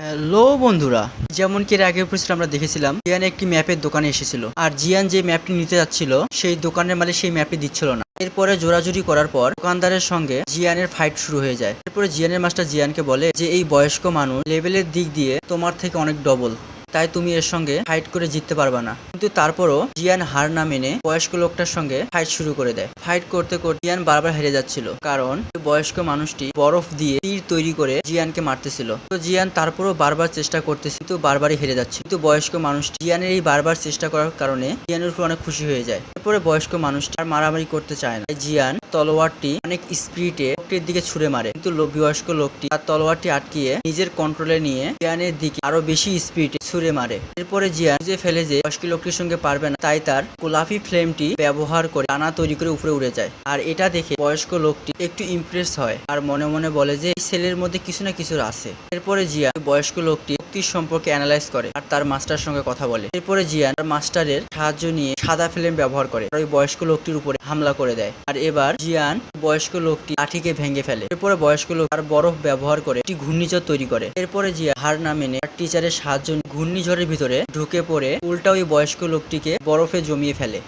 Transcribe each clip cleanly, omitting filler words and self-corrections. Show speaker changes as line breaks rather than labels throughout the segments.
Hello বন্ধুরা, যেমন কি এর আগের পরিস্থিতি আমরা দেখেছিলাম, জিয়ান একটি ম্যাপের দোকানে এসেছিল আর জিয়ান যে ম্যাপটি নিতে যাচ্ছিল সেই দোকানের মালিক সেই ম্যাপটি দিচ্ছিল না। এরপরে জোরাজুরি করার পর দোকানদারের সঙ্গে জিয়ানের ফাইট শুরু হয়ে যায়। এরপরে জিয়ানের মাস্টার জিয়ানকে বলে যে এই বয়স্ক মানুষ লেভেলের দিক দিয়ে তোমার থেকে অনেক ডবল, তাই তুমি এর সঙ্গে ফাইট করে জিততে পারবা না। কিন্তু তারপরও জিয়ান হার না মেনে বয়স্ক লোকটার সঙ্গে ফাইট শুরু করে দেয়। ফাইট করতে করতে জিয়ান বারবার হেরে যাচ্ছিল, কারণ বয়স্ক মানুষটি বরফ দিয়ে তীর তৈরি করে জিয়ানকে মারতেছিল। তো জিয়ান তারপরও বারবার চেষ্টা করতেছে, কিন্তু বারবারই হেরে যাচ্ছে। কিন্তু বয়স্ক মানুষটি জিয়ানের এই বারবার চেষ্টা করার কারণে জিয়ানের উপর অনেক খুশি হয়ে যায়। এরপরে বয়স্ক মানুষটি আর মারামারি করতে চায় না। জিয়ান তলোয়ারটি অনেক স্পিডে লোকটির দিকে ছুড়ে মারে, কিন্তু বয়স্ক লোকটি তার তলোয়ারটি আটকিয়ে নিজের কন্ট্রোলে নিয়ে জিয়ানের দিকে আরো বেশি স্পিডে ছুড়ে মারে। এরপরে জিয়ান বুঝে ফেলে যে বয়স্ক লোকটির সঙ্গে পারবে না, তাই তার গোলাপি ফ্লেমটি ব্যবহার করে ডানা তৈরি করে উপরে উড়ে যায়। আর এটা দেখে বয়স্ক লোকটি একটু ইমপ্রেস হয় আর মনে মনে বলে যে এই ছেলের মধ্যে কিছু না কিছু আছে। এরপরে জিয়ান বয়স্ক লোকটি শক্তির সম্পর্কে অ্যানালাইজ করে আর তার মাস্টার সঙ্গে কথা বলে। এরপরে জিয়ান তার মাস্টারের সাহায্য নিয়ে সাদা ফ্লেম ব্যবহার করে ওই বয়স্ক লোকটির উপরে হামলা করে দেয়। আর এবার জিয়ান বয়স্ক লোকটি লাঠিকে ভেঙে ফেলে। এরপরে বয়স্ক লোক আর বরফ ব্যবহার করে একটি ঘূর্ণিঝড় তৈরি করে। এরপরে জিয়ান হার না মেনে টিচারের সাহায্য ঘূর্ণিঝড়ের ভিতরে ঢুকে পড়ে উল্টা ওই বয়স্ক লোকটিকে বরফে জমিয়ে ফেলে।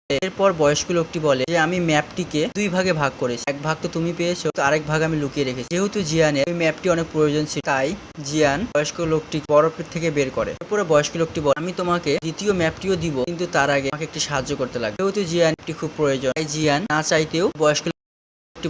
এরপর বয়স্ক লোকটি বলে যে আমি ম্যাপটিকে দুই ভাগে ভাগ করেছি, এক ভাগ তো তুমি পেয়েছো, তো আরেক ভাগ আমি লুকিয়ে রেখেছি। যেহেতু জিয়ানের ওই ম্যাপটি অনেক প্রয়োজন ছিল, তাই জিয়ান বয়স্ক লোকটি বরফের থেকে বের করে। এরপরে বয়স্ক লোকটি বলে আমি তোমাকে দ্বিতীয় ম্যাপটিও দিব, কিন্তু তার আগে আমাকে একটি সাহায্য করতে লাগবে। যেহেতু জিয়ানটি খুব প্রয়োজন, তাই জিয়ান না চাইতেও বয়স্ক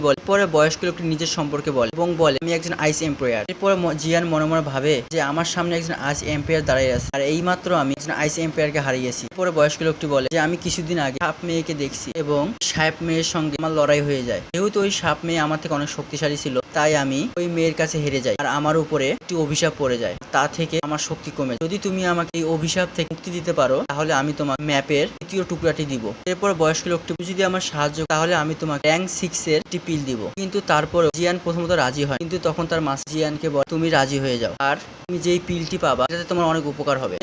বলে। পরে বয়স্ক লোকটি নিজের সম্পর্কে বলে এবং বলে আমি একজন আইস এম্পায়ার। এরপরে জিয়ান মনে মনে ভাবে যে আমার সামনে একজন আইস এম্পায়ার দাঁড়িয়ে আছে আর এই মাত্র আমি একজন আইস এম্পায়ারকে হারিয়েছি। পরে বয়স্ক লোকটি বলে যে আমি কিছুদিন আগে সাপ মেয়েকে দেখছি এবং সাপ মেয়ের সঙ্গে আমার লড়াই হয়ে যায়। যেহেতু ওই সাপ মেয়ে আমার থেকে অনেক শক্তিশালী ছিল, তাই আমি ওই মেয়ের কাছে হেরে যাই আর আমার উপরে একটি অভিশাপ পড়ে যায়, তা থেকে আমার শক্তি কমে। যদি তুমি আমাকে এই অভিশাপ থেকে মুক্তি দিতে পারো তাহলে আমি তোমার ম্যাপের তৃতীয় টুকরাটি দিব। এরপর বয়স্ক লোকটি যদি আমার সাহায্য তাহলে আমি তোমাকে র্যাঙ্ক 6 এর পিল দিব। কিন্তু তারপরে জিয়ান প্রথমত রাজি হয়, কিন্তু তখন তার মাস্টার জিয়ানকে বলে তুমি রাজি হয়ে যাও আর তুমি যেই পিলটি পাবা এটাতে তোমার অনেক উপকার হবে।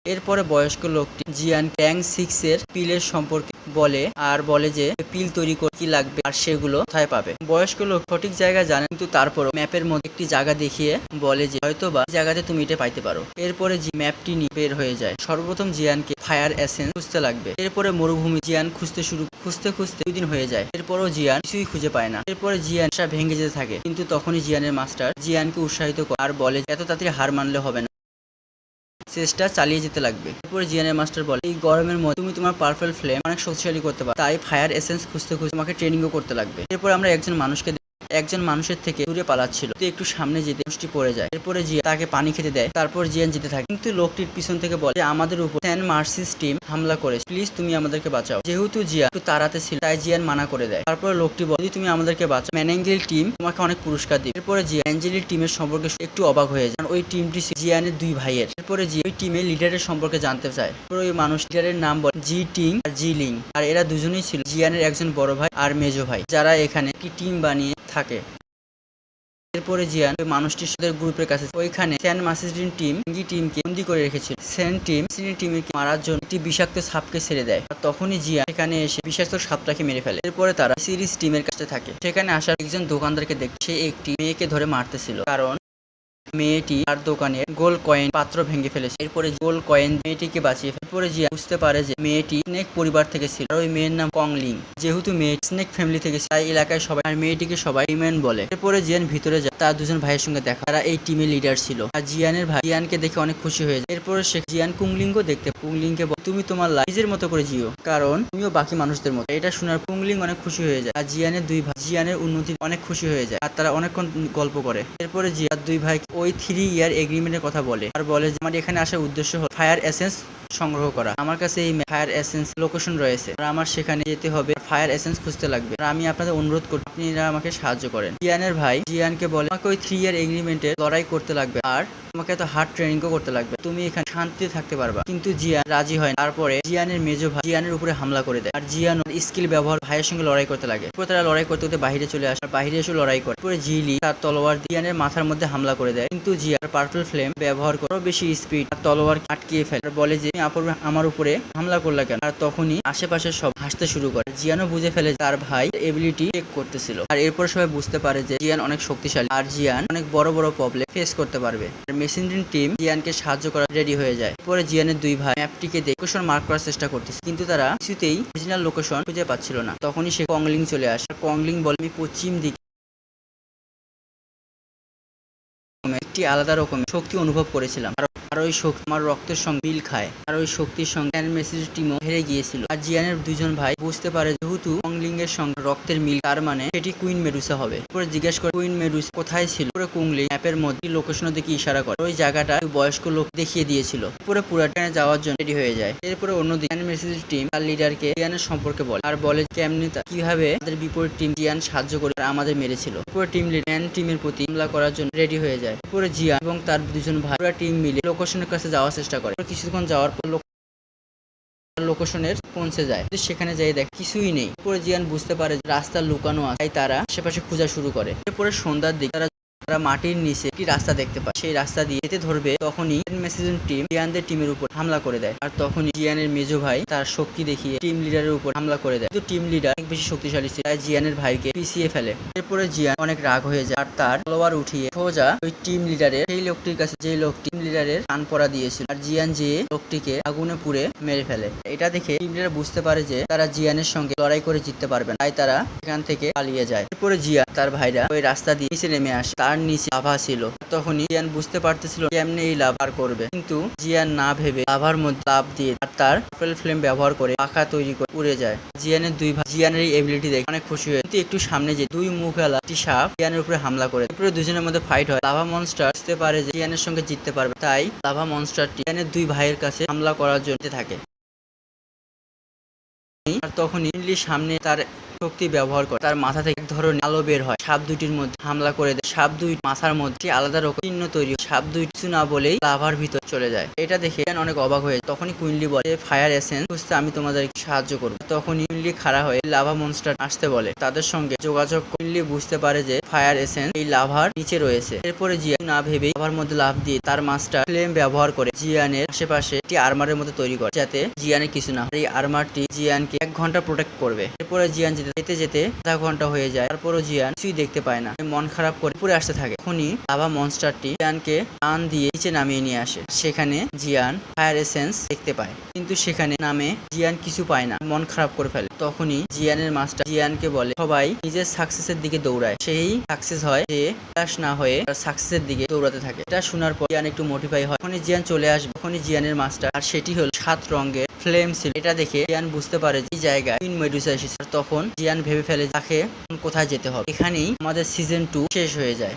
এরপরে বয়স্ক লোকটি জিয়ান র্যাঙ্ক 6 এর পিলের সম্পর্কে বলে আর বলে যে পিল তৈরি করতে কি লাগবে আর সেগুলো কোথায় পাবে। বয়স্ক লোক সঠিক জায়গা জানে, কিন্তু তারপর ম্যাপের মধ্যে একটি জায়গা দেখিয়ে বলে যে হয়তো বা জায়গাতে তুমি এটা পাইতে পারো। এরপরে ম্যাপটি নিয়ে বের হয়ে যায়। সর্বপ্রথম জিয়ানকে ফায়ার এসেন্স খুঁজতে লাগবে। এরপরে মরুভূমি জিয়ান খুঁজতে 2 দিন হয়ে যায়। এরপরও জিয়ান কিছুই খুঁজে পায় না। এরপরে জিয়ান ভেঙে যেতে থাকে, কিন্তু তখনই জিয়ানের মাস্টার জিয়ানকে উৎসাহিত করে আর বলে এত তাড়াতাড়ি হার মানলে হবে না, চেষ্টা চালিয়ে যেতে লাগবে। এরপরে জিয়ানের মাস্টার বলে এই গরমের মধ্যে তুমি তোমার পার্পল ফ্লেম অনেক শক্তিশালী করতে পারো, তাই ফায়ার এসেন্স খুঁজতে তোমাকে ট্রেনিংও করতে লাগবে। এরপর আমরা একজন মানুষের থেকে দূরে পালাচ্ছিল, তো একটু সামনে যেতে মানুষটি পড়ে যায়। এরপরে জিয়ান তাকে পানি খেতে দেয়, তারপর জিয়ান যেতে থাকে, কিন্তু লোকটির পিছন থেকে বলে যে আমাদের উপর সেন্ট মার্সিস টিম হামলা করেছে, প্লিজ তুমি আমাদেরকে বাঁচাও। যেহেতু জিয়ান একটু তাড়াতে ছিল, তাই জিয়ান মানা করে দেয়। তারপর লোকটি বলে যদি তুমি আমাদেরকে বাঁচাও ম্যানেঞ্জেল টিম তোমাকে অনেক পুরস্কার দিবে। এরপরে জিয়ান অ্যাঞ্জেলির টিমের সম্পর্কে একটু অবাক হয়ে যায়, ওই টিমটি জিয়ানের 2 ভাইয়ের। এরপরে জিয়ান ওই টিমের লিডারের সম্পর্কে জানতে চায়। ওই মানুষ লিডারের নাম বলে জি টিং আর জি লিং, আর এরা দুজনেই ছিল জিয়ানের একজন বড় ভাই আর মেজো ভাই, যারা এখানে একটি টিম বানিয়ে থাকে। এরপরে জিয়ান ওই মানুষটির সাথে গ্রুপের কাছে ওইখানে সেন্ট মার্সিডিন টিমকে বন্দি করে রেখেছিল। সেন্ট টিমকে মারার জন্য একটি বিষাক্ত সাপকে ছেড়ে দেয়, আর তখনই জিয়ান এখানে এসে বিষাক্ত সাপটাকে মেরে ফেলে। এরপরে তারা সিরিজ টিমের কাছে থাকে। সেখানে আসার একজন দোকানদারকে দেখে সে একটি মেয়েকে ধরে মারতেছিল, কারণ মেয়েটি তার দোকানের গোল্ড কয়েন পাত্র ভেঙে ফেলেছে। এরপরে গোল্ড কয়েন মেয়েটিকে বাঁচিয়ে ফেলে। এরপরে জিয়া বুঝতে পারে যে মেয়েটি স্নেক পরিবার থেকে ছিল আর ওই মেয়ের নাম কংলিং। যেহেতু মেয়ে স্নেক ফ্যামিলি থেকে তাই এলাকায় সবাই আর মেয়েটিকে সবাই ইমেন বলে। এরপরে জিয়ান ভিতরে যায়, তার 2জন ভাইয়ের সঙ্গে দেখা, তারা এই টিমের লিডার ছিল। আর জিয়ানের ভাই জিয়ানকে দেখে অনেক খুশি হয়ে যায়। এরপরে সে জিয়ান কুংলিংকে দেখতে কুংলিংকে বলে তুমি তোমার নিজের মতো করে জিও, কারণ তুমিও বাকি মানুষদের মতো। এটা শোনার কুংলিং অনেক খুশি হয়ে যায় আর জিয়ানের 2 ভাই জিয়ানের উন্নতি অনেক খুশি হয়ে যায় আর তারা অনেকক্ষণ গল্প করে। এরপরে জিয়ার 2 ভাই ওই 3 ইয়ার এগ্রিমেন্টের কথা বলে আর বলে যে আমার এখানে আসার উদ্দেশ্য হল ফায়ার এসেন্স সংগ্রহ করা। আমার কাছে এই ফায়ার এসেন্স লোকেশন রয়েছে আর আমার সেখানে যেতে হবে, ফায়ার এসেন্স খুঁজতে লাগবে। আর আমি আপনাদের অনুরোধ করি আপনারা আমাকে সাহায্য করেন। জিয়ানের ভাই জিয়ানকে বলে আমাকে ওই 3 ইয়ার এগ্রিমেন্টে লড়াই করতে লাগবে আর তোমাকে এত হার্ড ট্রেনিংও করতে লাগবে, তুমি এখানে শান্তিতে থাকতে পারবা। কিন্তু জিয়ান রাজি হয়। তারপরে জিয়ানের মেজো ভাই জিয়ানের উপরে হামলা করে দেয় আর জিয়ান স্কিল ব্যবহার ভাইয়ের সঙ্গে লড়াই করতে লাগে। এরপর তারা লড়াই করতে করতে বাইরে চলে আসে, বাইরে এসে লড়াই করে। পরে জিলি তার তলোয়ার জিয়ানের মাথার মধ্যে হামলা করে দেয়, কিন্তু জিয়ার পার্পল ফ্লেম ব্যবহার করে বেশি স্পিড তলোয়ার আটকিয়ে ফেলে, বলে যে আমার উপরে হামলা করলা কেন? আর তখনই আশেপাশে সব হাসতে শুরু করে। জিয়ানও বুঝে ফেলে তার ভাই এবিলিটি চেক করতেছিল। আর এরপর সবাই বুঝতে পারে যে জিয়ান অনেক শক্তিশালী আর জিয়ান অনেক বড় বড় প্রবলেম ফেস করতে পারবে। মেসেঞ্জিং টিম জিয়ানকে সাহায্য করা রেডি হয়ে যায়। পরে জিয়ানের দুই ভাই ম্যাপটিকে দেখে লোকেশন মার্ক করার চেষ্টা করতেছে, কিন্তু তারা কিছুতেই অরিজিনাল লোকেশন খুঁজে পাচ্ছিল না। তখনই সে কংলিং চলে আসে। কংলিং বলে আমি পশ্চিম দিকে একটি আলাদা রকমের শক্তি অনুভব করেছিলাম, আর ওই শক্তি আমার রক্তের সঙ্গে মিল খায়। আর ওই শক্তির সঙ্গে মেসেজ টিমও হেরে গিয়েছিল। আর জিয়ানের দুজন ভাই বুঝতে পারে যেহেতু কংলিং এর সঙ্গে রক্তের মিল, তার মানে সেটি কুইন মেডুসা হবে। পরে জিজ্ঞেস করে কুইন মেডুসা কোথায় ছিল। পরে কুংলিং ম্যাপের মধ্যে লোকেশনের দিকে ইশারা করে। ওই জায়গাটা বয়স্ক লোক দেখিয়ে দিয়েছিল। পরে পুরাটানে যাওয়ার জন্য রেডি হয়ে যায়। এরপরে অন্যদিকে মেসেজ টিম তার লিডারকে জিয়ানের সম্পর্কে বলে আর বলে কেমনি কিভাবে তাদের বিপরীত টিম জিয়ান সাহায্য করে আমাদের মেরেছিল। পরে টিম লিডার টিমের প্রতি হামলা করার জন্য রেডি হয়ে যায়। পরে জিয়ান এবং তার দুজন ভাই পুরো টিম মিলে লোকেশনের কাছে যাওয়ার চেষ্টা করে। কিছুক্ষণ যাওয়ার পর লোকেশনের পৌঁছে যায়। সেখানে যাই দেখে কিছুই নেই। পরে জিয়ান বুঝতে পারে রাস্তা লুকানো আছে, তাই তারা আশেপাশে খোঁজা শুরু করে। এরপরে সন্ধ্যার দিকে তারা মাটির নিচে একটি রাস্তা দেখতে পায়। সেই রাস্তা দিয়ে যেতে ধরবে, তখনই মেসেজিং টিম জিয়ানদের টিমের উপর হামলা করে দেয়। আর তখনই জিয়ানের মেজো ভাই তার শক্তি দেখিয়ে টিম লিডারের উপর হামলা করে দেয়। কিন্তু টিম লিডার অনেক বেশি শক্তিশালী ছিল, তাই জিয়ানের ভাইকে পিছিয়ে ফেলে। এরপরে জিয়ান অনেক রাগ হয়ে যায় আর তার তলোয়ার উঠিয়ে সোজা ওই টিম লিডারের সেই লোকটির কাছে, যে লোক টিম লিডারের কান পরা দিয়েছিল। আর জিয়ান যে লোকটিকে আগুনে পুড়ে মেরে ফেলে। এটা দেখে টিম লিডার বুঝতে পারে যে তারা জিয়ানের সঙ্গে লড়াই করে জিততে পারবে না, তাই তারা এখান থেকে পালিয়ে যায়। এরপরে জিয়ান তার ভাইরা ওই রাস্তা দিয়ে নিচে নেমে আসে। তার নিচে লাভা ছিল। তখনই জিয়ান বুঝতে পারতেছিল কেমনে এই লাভ পার করবে, কিন্তু জিয়ান না ভেবে লাভার মধ্যে লাভ দিয়ে তার ফ্লেম ব্যবহার করে পাখা তৈরি করে উড়ে যায়। জিয়ানের দুই ভাই জিয়ানের এই এবিলিটি দেখে অনেক খুশি হয়ে, কিন্তু একটু সামনে যে দুই মুখওয়ালা একটি সাপ জিয়ানের উপরে হামলা করে। এরপরে দুজনের মধ্যে ফাইট হয়। লাভা মনস্টার বুঝতে পারে যে জিয়ানের সঙ্গে জিততে পারবে, তাই লাভা মনস্টারটি জিয়ানের দুই ভাইয়ের কাছে হামলা করার জন্য থাকে। আর তখনই সামনে তার শক্তি ব্যবহার করে তার মাথা থেকে এক ধরনের আলো বের হয়। সাপ দুইটির মধ্যে হামলা করে দেয়। সাপ দুই মাথার মধ্যে আলাদা রকম চিহ্ন তৈরি। সাপ দুই কিছু না বলেই লাভার ভিতর চলে যায়। এটা দেখে অনেক অবাক হয়ে যায়। তখনই কুইনলি বলে ফায়ার এসেন্স খুঁজতে আমি তোমাদের সাহায্য করব। তখনই কুইনলি খাড়া হয়ে লাভা মনস্টার আসতে বলে। তাদের সঙ্গে যোগাযোগ কুইনলি বুঝতে পারে যে ফায়ার এসেন্স এই লাভার নিচে রয়েছে। এরপরে জিয়ান না ভেবে লাভার মধ্যে লাভ দিয়ে তার মাস্টার ফ্লেম ব্যবহার করে জিয়ানের আশেপাশে একটি আর্মারের মতো তৈরি করে, যাতে জিয়ানের কিছু না। এই আর্মারটি জিয়ানকে 1 ঘন্টা প্রোটেক্ট করবে। এরপরে জিয়ান যেতে যেতে আধা ঘন্টা হয়ে যায়। তারপরও জিয়ান কিছুই দেখতে পায় না। মন খারাপ করে উপরে আসতে থাকে। তখনই লাভা মনস্টারটি জিয়ানকে টান দিয়ে নিচে নামিয়ে নিয়ে আসে। সেখানে জিয়ান ফায়ার এসেন্স দেখতে পায়, কিন্তু সেখানে নামে জিয়ান কিছু পায় না। মন খারাপ করে ফেলে। তখনই জিয়ানের মাস্টার জিয়ানকে বলে সবাই নিজের সাকসেসের দিকে দৌড়ায়। সেই সাকসেস হয় যে হতাশ না হয়ে সাকসেসের দিকে দৌড়াতে থাকে। এটা শোনার পর জিয়ান একটু মোটিফাই হয়। তখনই জিয়ান চলে আসবে। তখনই জিয়ানের মাস্টার, আর সেটি হল 7 রঙের ফ্লেম ছিল। এটা দেখে জিয়ান বুঝতে পারে যে এই জায়গায় কুইন মেডুসা এসেছে। তখন জিয়ান ভেবে ফেলে তাকে কোথায় যেতে হবে। এখানেই আমাদের সিজন 2 শেষ হয়ে যায়।